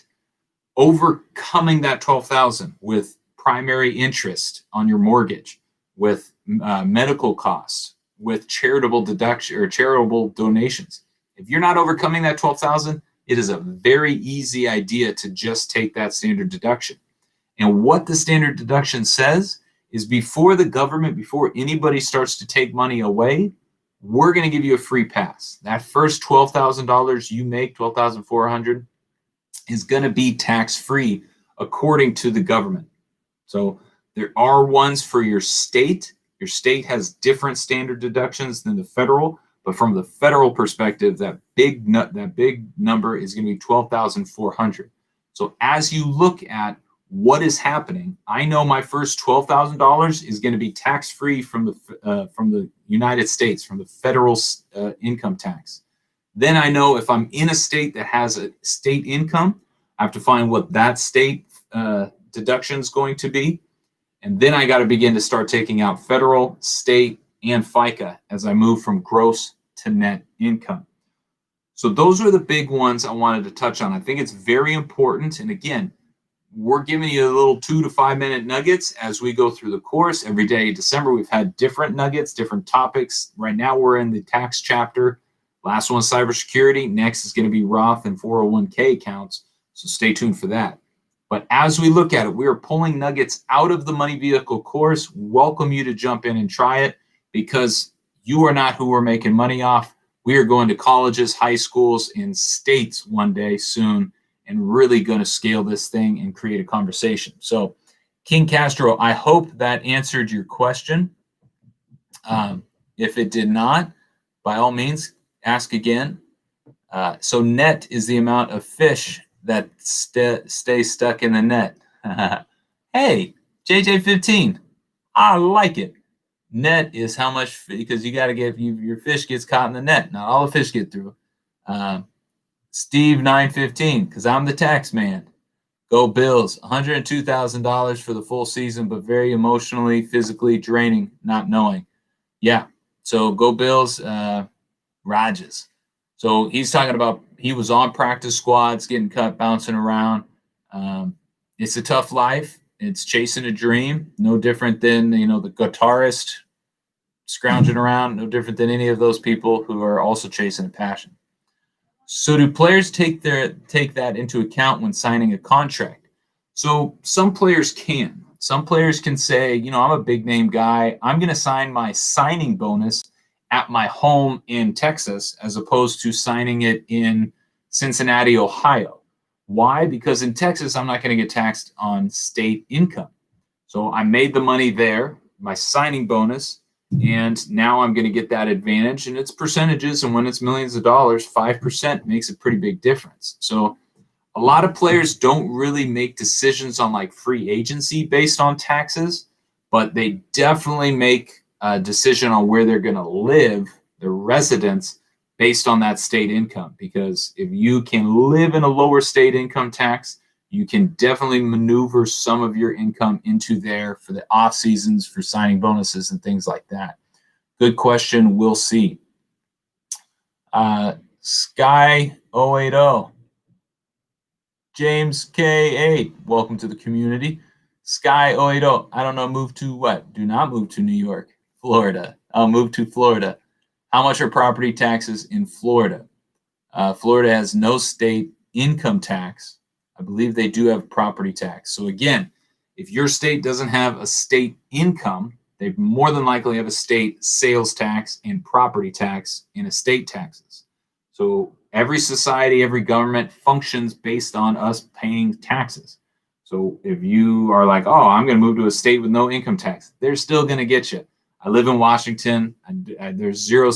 overcoming that $12,000 with primary interest on your mortgage, with medical costs, with charitable deduction or charitable donations, if you're not overcoming that $12,000, it is a very easy idea to just take that standard deduction. And what the standard deduction says is before the government, before anybody starts to take money away, we're going to give you a free pass. That first $12,000 you make, $12,400, is going to be tax-free according to the government. So there are ones for your state. Your state has different standard deductions than the federal, but from the federal perspective, that big number is going to be $12,400. So as you look at what is happening, I know my first $12,000 is going to be tax-free from the United States, from the federal income tax. Then I know if I'm in a state that has a state income, I have to find what that state deduction is going to be. And then I got to begin to start taking out federal, state, and FICA as I move from gross to net income. So those are the big ones I wanted to touch on. I think it's very important. And again, we're giving you a little 2 to 5 minute nuggets as we go through the course. Every day in December, we've had different nuggets, different topics. Right now, we're in the tax chapter. Last one, cybersecurity. Next is going to be Roth and 401k accounts. So stay tuned for that. But as we look at it, we are pulling nuggets out of the Money Vehicle course. Welcome you to jump in and try it, because you are not who we're making money off. We are going to colleges, high schools, and states one day soon, and really going to scale this thing and create a conversation. So, King Castro, I hope that answered your question. If it did not, by all means, ask again. So net is the amount of fish that stay stuck in the net. Hey, JJ15, I like it. Net is how much, because you got to get, your fish gets caught in the net. Not all the fish get through. Steve 915, because I'm the tax man. Go Bills. $102,000 for the full season, but very emotionally, physically draining, not knowing. Yeah. So go Bills. Rajas. So he's talking about he was on practice squads, getting cut, bouncing around. It's a tough life. It's chasing a dream. No different than, the guitarist scrounging around. No different than any of those people who are also chasing a passion. So do players take that into account when signing a contract? So some players can. Some players can say, I'm a big name guy. I'm going to sign my signing bonus at my home in Texas as opposed to signing it in Cincinnati, Ohio. Why? Because in Texas, I'm not going to get taxed on state income. So I made the money there, my signing bonus, and now I'm going to get that advantage. And it's percentages, and when it's millions of dollars, 5% makes a pretty big difference. So a lot of players don't really make decisions on like free agency based on taxes, but they definitely make a decision on where they're going to live, their residence, based on that state income. Because if you can live in a lower state income tax, you can definitely maneuver some of your income into there for the off seasons, for signing bonuses and things like that. Good question. We'll see. Sky 080. James K8. Welcome to the community. Sky 080. I don't know. Move to what? Do not move to New York. Florida. I'll move to Florida. How much are property taxes in Florida? Florida has no state income tax. I believe they do have property tax. So again, if your state doesn't have a state income, they more than likely have a state sales tax and property tax and estate taxes. So every society, every government functions based on us paying taxes. So if you are like, oh, I'm going to move to a state with no income tax, they're still going to get you. I live in Washington. There's zero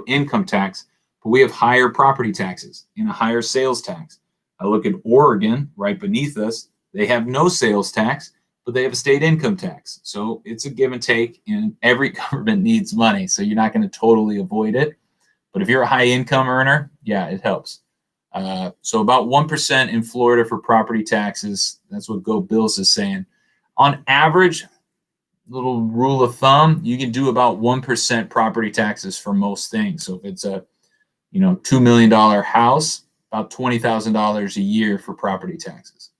income tax, but we have higher property taxes and a higher sales tax. I look at Oregon right beneath us. They have no sales tax, but they have a state income tax. So it's a give and take, and every government needs money. So you're not going to totally avoid it. But if you're a high income earner, yeah, it helps. So about 1% in Florida for property taxes. That's what Go Bills is saying. On average, little rule of thumb, you can do about 1% property taxes for most things. So if it's a $2 million house, about $20,000 a year for property taxes.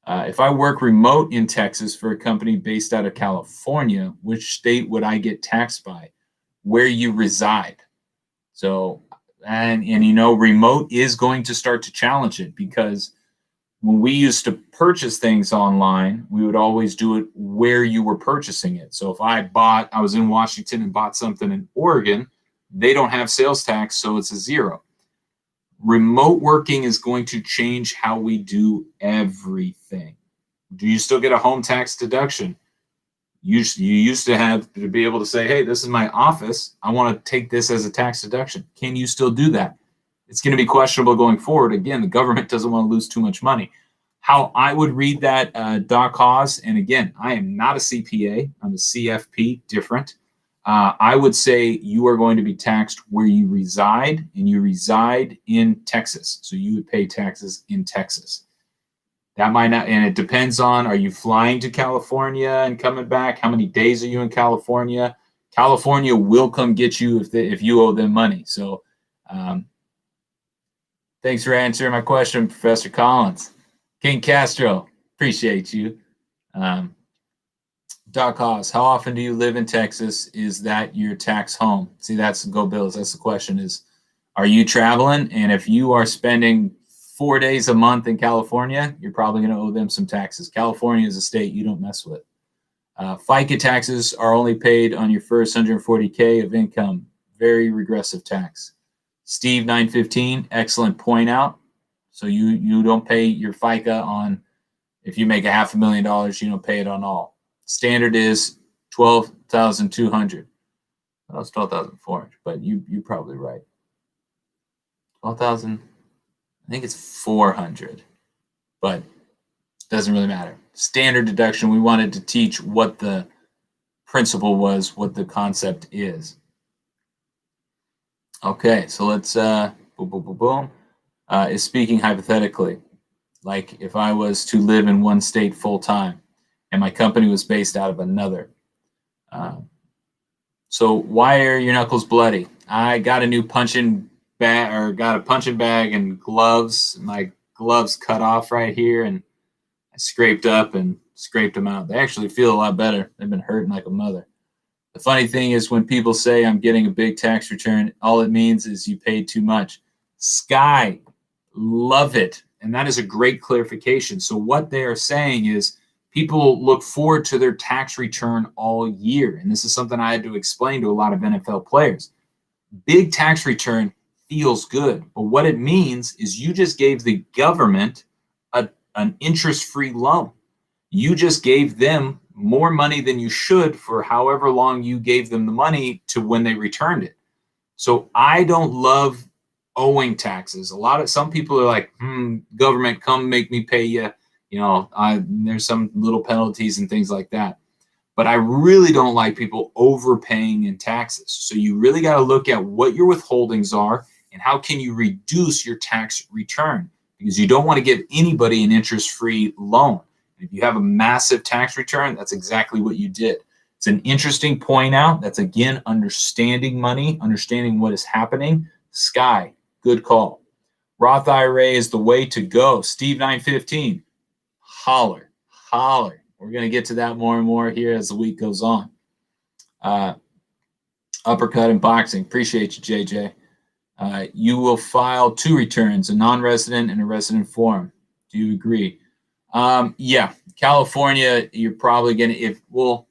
If I work remote in Texas for a company based out of California, which state would I get taxed by? Where you reside. So, and remote is going to start to challenge it, because when we used to purchase things online, we would always do it where you were purchasing it. So if I was in Washington and bought something in Oregon, they don't have sales tax, so it's a zero. Remote working is going to change how we do everything. Do you still get a home tax deduction? You used to have to be able to say, hey, this is my office. I want to take this as a tax deduction. Can you still do that? It's going to be questionable going forward. Again, the government doesn't want to lose too much money. How I would read that, Doc Hawes, and again, I am not a CPA. I'm a CFP, different. I would say you are going to be taxed where you reside, and you reside in Texas. So you would pay taxes in Texas. That might not, and it depends on, are you flying to California and coming back? How many days are you in California? California will come get you if you owe them money. So thanks for answering my question, Professor Collins. King Castro, appreciate you. Doc Haas, how often do you live in Texas? Is that your tax home? See, that's Go Bills. That's the question is, are you traveling? And if you are spending 4 days a month in California, you're probably going to owe them some taxes. California is a state you don't mess with. FICA taxes are only paid on your first 140K of income. Very regressive tax. Steve 915, excellent point out. So you don't pay your FICA on, if you make $500,000, you don't pay it on all. Standard is 12,200. That was 12,400, but you're probably right. 12,000. I think it's 400, but it doesn't really matter. Standard deduction. We wanted to teach what the principle was, what the concept is. Okay, so let's boom. Is speaking hypothetically, like if I was to live in one state full time, and my company was based out of another. So why are your knuckles bloody? I got a new punching bag and gloves. My gloves cut off right here, and I scraped up and scraped them out. They actually feel a lot better. They've been hurting like a mother. The funny thing is when people say I'm getting a big tax return, all it means is you paid too much. Sky, love it. And that is a great clarification. So what they are saying is, people look forward to their tax return all year. And this is something I had to explain to a lot of NFL players. Big tax return feels good, but what it means is you just gave the government an interest-free loan. You just gave them more money than you should for however long you gave them the money to when they returned it. So I don't love owing taxes. Some people are like, government, come make me pay you. There's some little penalties and things like that. But I really don't like people overpaying in taxes. So you really got to look at what your withholdings are and how can you reduce your tax return, because you don't want to give anybody an interest-free loan. If you have a massive tax return, that's exactly what you did. It's an interesting point out. That's, again, understanding money, understanding what is happening. Sky, good call. Roth IRA is the way to go. Steve 915. Holler. We're going to get to that more and more here as the week goes on. Uppercut and boxing. Appreciate you, JJ. You will file 2 returns, a non-resident and a resident form. Do you agree? Yeah, California, you're probably going to,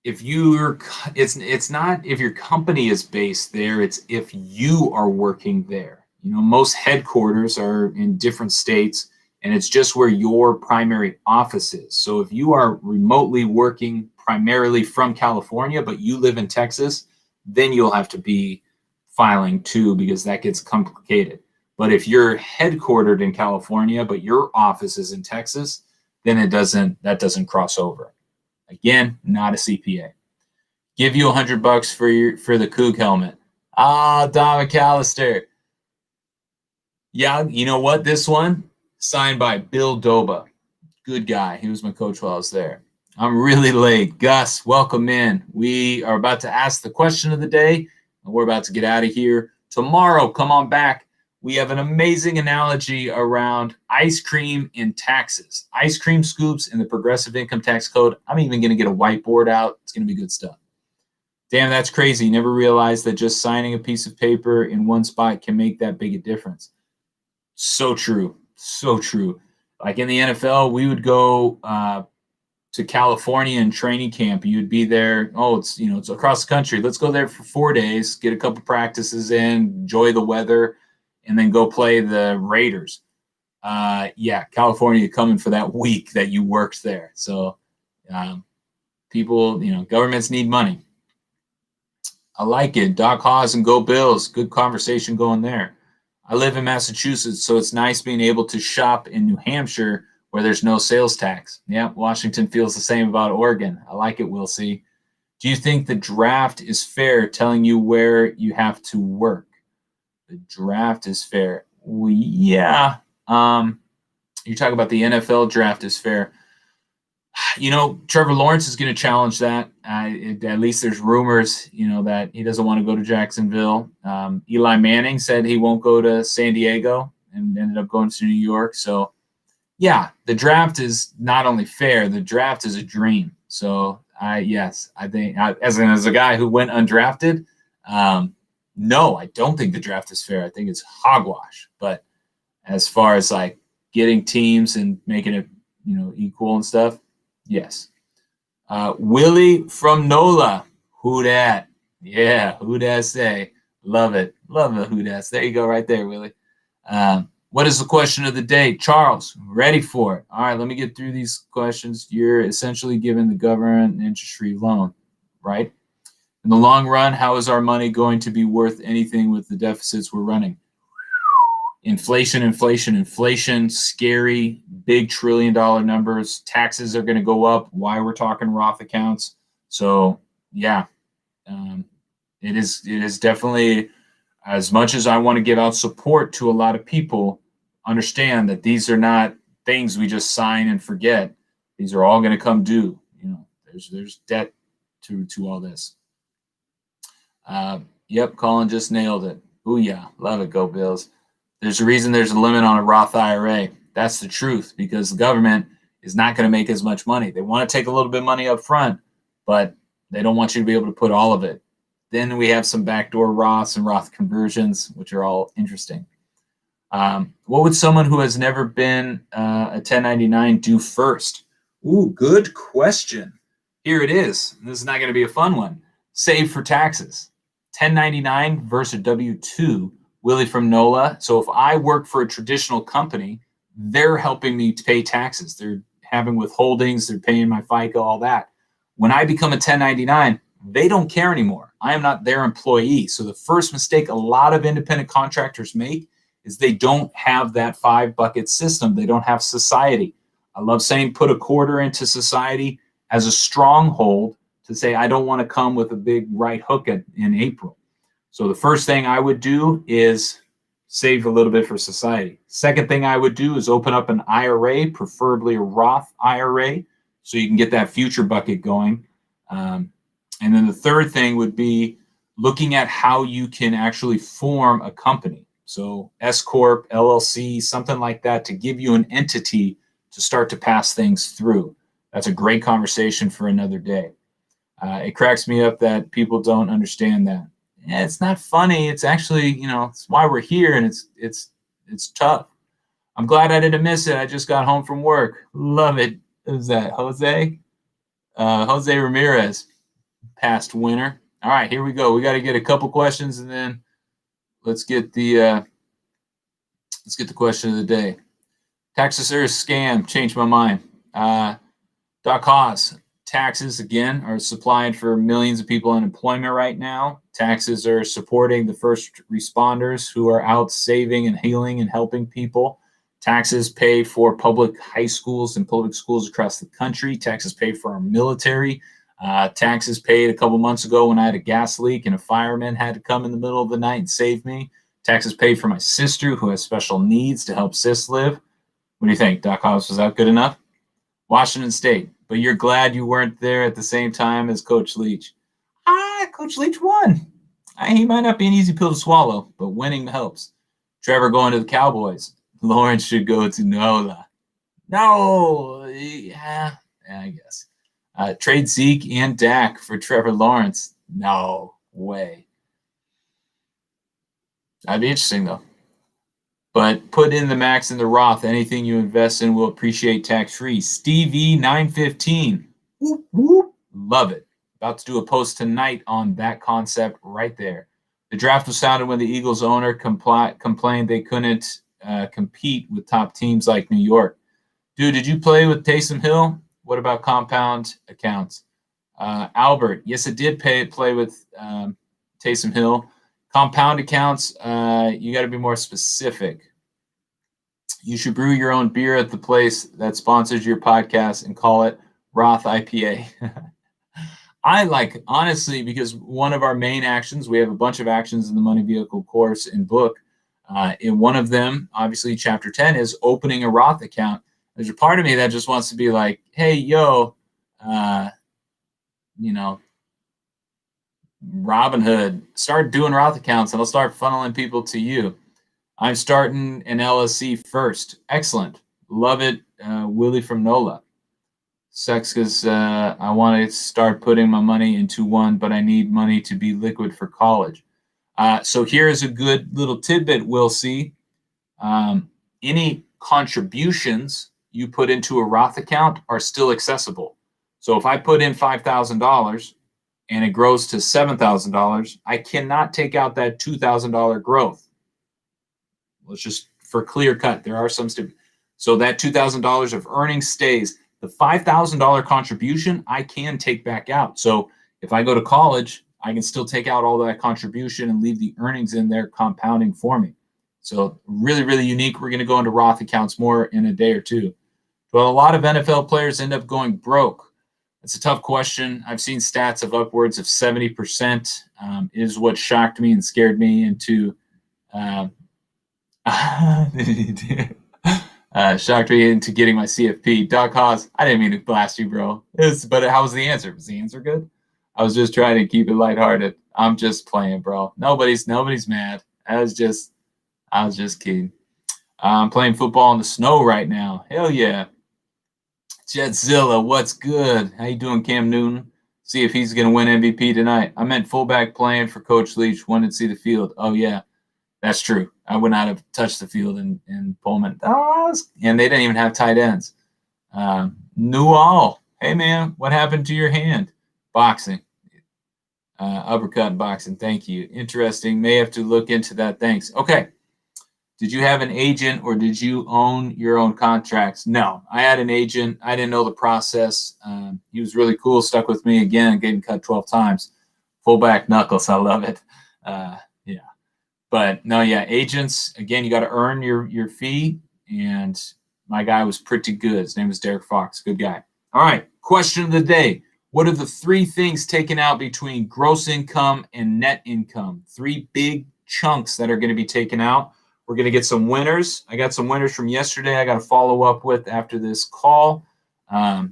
if you're, it's not if your company is based there, it's if you are working there. Most headquarters are in different states, and it's just where your primary office is. So if you are remotely working primarily from California, but you live in Texas, then you'll have to be filing 2 because that gets complicated. But if you're headquartered in California, but your office is in Texas, then that doesn't cross over. Again, not a CPA. Give you $100 for the Coug helmet. Don McAllister. Yeah, you know what? This one signed by Bill Doba. Good guy. He was my coach while I was there. I'm really late. Gus, welcome in. We are about to ask the question of the day, and we're about to get out of here. Tomorrow, come on back. We have an amazing analogy around ice cream and taxes. Ice cream scoops and the progressive income tax code. I'm even going to get a whiteboard out. It's going to be good stuff. Damn, that's crazy. Never realized that just signing a piece of paper in one spot can make that big a difference. So true. So true. Like in the NFL, we would go to California in training camp. You'd be there. Oh, it's across the country. Let's go there for 4 days, get a couple practices in, enjoy the weather, and then go play the Raiders. Yeah, California coming for that week that you worked there. So people, governments need money. I like it. Doc Haws and Go Bills. Good conversation going there. I live in Massachusetts, so it's nice being able to shop in New Hampshire where there's no sales tax. Yeah, Washington feels the same about Oregon. I like it, Will C. Do you think the draft is fair, telling you where you have to work? The draft is fair. Well, yeah. You talk about the NFL draft is fair. Trevor Lawrence is going to challenge that. At least there's rumors, that he doesn't want to go to Jacksonville. Eli Manning said he won't go to San Diego and ended up going to New York. So, yeah, the draft is not only fair, the draft is a dream. So, yes, I think as a guy who went undrafted, no, I don't think the draft is fair. I think it's hogwash. But as far as like getting teams and making it, equal and stuff, yes. Willie from NOLA. Who dat? Yeah, who dat say? Love it. Love the who dats. There you go right there, Willie. What is the question of the day? Charles, ready for it. All right, let me get through these questions. You're essentially giving the government an interest-free loan, right? In the long run, how is our money going to be worth anything with the deficits we're running? Inflation, scary, big $1 trillion numbers. Taxes are going to go up. Why we're talking Roth accounts. So, yeah, it is definitely, as much as I want to give out support to a lot of people, understand that these are not things we just sign and forget. These are all going to come due. There's debt to all this. Yep, Colin just nailed it. Booyah. Love it. Go Bills. There's a reason there's a limit on a Roth IRA. That's the truth, because the government is not going to make as much money. They want to take a little bit of money up front, but they don't want you to be able to put all of it. Then we have some backdoor Roths and Roth conversions, which are all interesting. What would someone who has never been a 1099 do first? Ooh, good question. Here it is. This is not going to be a fun one. Save for taxes. 1099 versus a W-2. Willie from NOLA. So if I work for a traditional company, they're helping me to pay taxes. They're having withholdings. They're paying my FICA, all that. When I become a 1099, they don't care anymore. I am not their employee. So the first mistake a lot of independent contractors make is they don't have that 5-bucket system. They don't have society. I love saying put a quarter into society as a stronghold to say, I don't want to come with a big right hook in April. So the first thing I would do is save a little bit for society. Second thing I would do is open up an IRA, preferably a Roth IRA, so you can get that future bucket going. And then the third thing would be looking at how you can actually form a company. So S Corp, LLC, something like that, to give you an entity to start to pass things through. That's a great conversation for another day. It cracks me up that people don't understand that. Yeah, it's not funny. It's actually, it's why we're here, and it's tough. I'm glad I didn't miss it. I just got home from work. Love it. Who's that? Jose? Jose Ramirez, past winner. All right, here we go. We got to get a couple questions, and then let's get the question of the day. Taxes are a scam. Changed my mind. Doc Haas, taxes again are supplying for millions of people unemployment right now. Taxes are supporting the first responders who are out saving and healing and helping people. Taxes pay for public high schools and public schools across the country. Taxes pay for our military. Taxes paid a couple months ago when I had a gas leak and a fireman had to come in the middle of the night and save me. Taxes paid for my sister who has special needs to help sis live. What do you think, Doc House? Was that good enough? Washington State, but you're glad you weren't there at the same time as Coach Leach. Coach Leach won. He might not be an easy pill to swallow, but winning helps. Trevor going to the Cowboys. Lawrence should go to NOLA. No, yeah, I guess. Trade Zeke and Dak for Trevor Lawrence. No way. That'd be interesting, though. But put in the max in the Roth. Anything you invest in will appreciate tax-free. Stevie 915. Whoop, whoop. Love it. About to do a post tonight on that concept right there. The draft was sounded when the Eagles owner complained they couldn't compete with top teams like New York. Dude, did you play with Taysom Hill? What about compound accounts? Albert, yes, I did play with Taysom Hill. Compound accounts, you got to be more specific. You should brew your own beer at the place that sponsors your podcast and call it Roth IPA. I like, honestly, because one of our main actions, we have a bunch of actions in the Money Vehicle course and book. In one of them, obviously, Chapter 10 is opening a Roth account. There's a part of me that just wants to be like, hey, yo, Robinhood, start doing Roth accounts and I'll start funneling people to you. I'm starting an LLC first. Excellent. Love it. Willie from NOLA. Sucks because I want to start putting my money into one, but I need money to be liquid for college. So here's a good little tidbit we'll see. Any contributions you put into a Roth account are still accessible. So if I put in $5,000 and it grows to $7,000, I cannot take out that $2,000 growth. Let's just, for clear cut, there are some so that $2,000 of earnings stays. The $5,000 contribution I can take back out. So if I go to college, I can still take out all that contribution and leave the earnings in there compounding for me. So really, really unique. We're going to go into Roth accounts more in a day or two. But a lot of NFL players end up going broke. It's a tough question. I've seen stats of upwards of 70% is what shocked me and scared me into shocked me into getting my CFP. Doc Haas, I didn't mean to blast you, bro. But how was the answer? Was the answer good? I was just trying to keep it lighthearted. I'm just playing, bro. Nobody's mad. I was just kidding. I'm playing football in the snow right now. Hell yeah. Jetzilla, what's good? How you doing, Cam Newton? See if he's going to win MVP tonight. I meant fullback playing for Coach Leach. Wanted to see the field. Oh, yeah, that's true. I would not have touched the field in Pullman. And they didn't even have tight ends. Newall, hey, man, what happened to your hand? Boxing. Uppercut boxing. Thank you. Interesting. May have to look into that. Thanks. Okay. Did you have an agent or did you own your own contracts? No, I had an agent. I didn't know the process. He was really cool. Stuck with me again, getting cut 12 times. Fullback knuckles. I love it. Yeah. But no, yeah, agents, again, you got to earn your fee. And my guy was pretty good. His name was Derek Fox. Good guy. All right. Question of the day. What are the three things taken out between gross income and net income? Three big chunks that are going to be taken out. We're going to get some winners. I got some winners from yesterday I got to follow up with after this call. So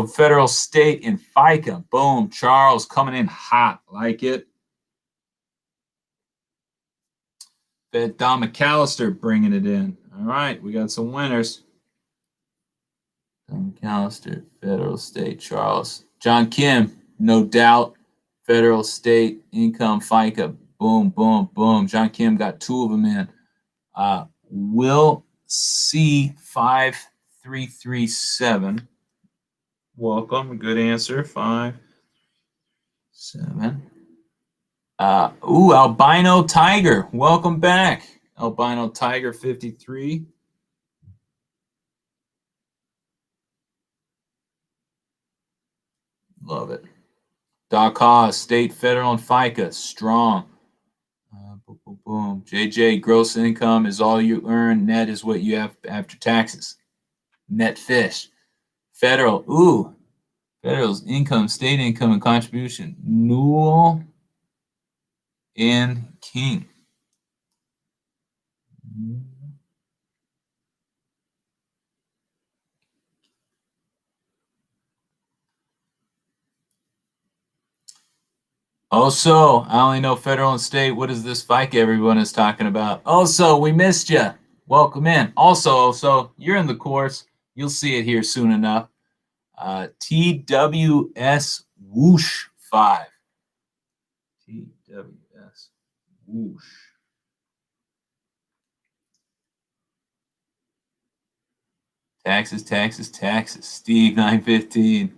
federal, state, and FICA. Boom. Charles coming in hot. Like it. Don McAllister bringing it in. All right. We got some winners. Don McAllister, federal, state, Charles. John Kim, no doubt. Federal, state, income, FICA. Boom, boom, boom. John Kim got 2 of them in. Will C5337. Welcome. Good answer. 5, 7. Albino Tiger. Welcome back. Albino Tiger 53. Love it. Doc Haas, state, federal, and FICA. Strong. Boom, boom, boom. JJ, gross income is all you earn. Net is what you have after taxes. Net fish. Federal. Federal's income, state income, and contribution. Newell and King. Also, I only know federal and state. What is this FICA everyone is talking about? Also, we missed you. Welcome in. Also, you're in the course. You'll see it here soon enough. TWS Whoosh 5. TWS Whoosh. Taxes. Steve 915.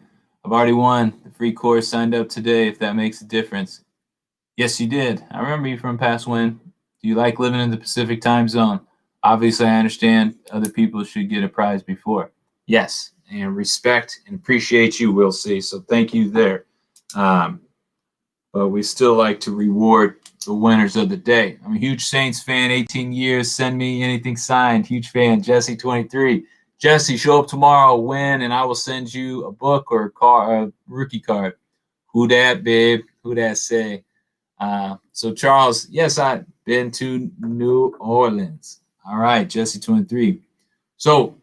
I've already won the free course. Signed up today. If that makes a difference. Yes, you did. I remember you from past win. Do you like living in the Pacific time zone? Obviously, I understand other people should get a prize before. Yes, and respect and appreciate you, Will C. So thank you there. But we still like to reward the winners of the day. I'm a huge Saints fan, 18 years. Send me anything signed. Huge fan, Jesse 23. Jesse, show up tomorrow, win, and I will send you a book or a rookie card. Who dat, babe? Who dat say? So Charles, yes, I've been to New Orleans. All right, Jesse 23. So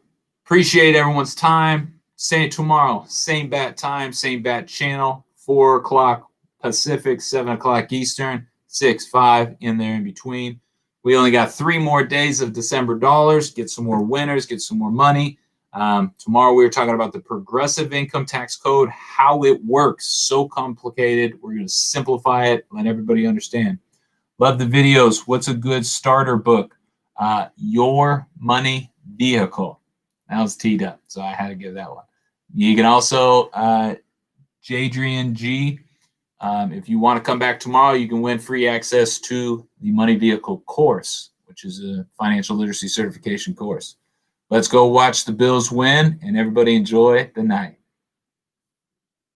appreciate everyone's time. Say it tomorrow. Same bat time, same bat channel. 4 o'clock Pacific, 7 o'clock Eastern, 6, 5 in there in between. We only got 3 more days of December dollars. Get some more winners, get some more money. Tomorrow we were talking about the progressive income tax code, how it works. So complicated. We're going to simplify it, let everybody understand. Love the videos. What's a good starter book? Your Money Vehicle. That was teed up, so I had to give that one. You can also, Jadrian G, if you want to come back tomorrow, you can win free access to the Money Vehicle course, which is a financial literacy certification course. Let's go watch the Bills win, and everybody enjoy the night.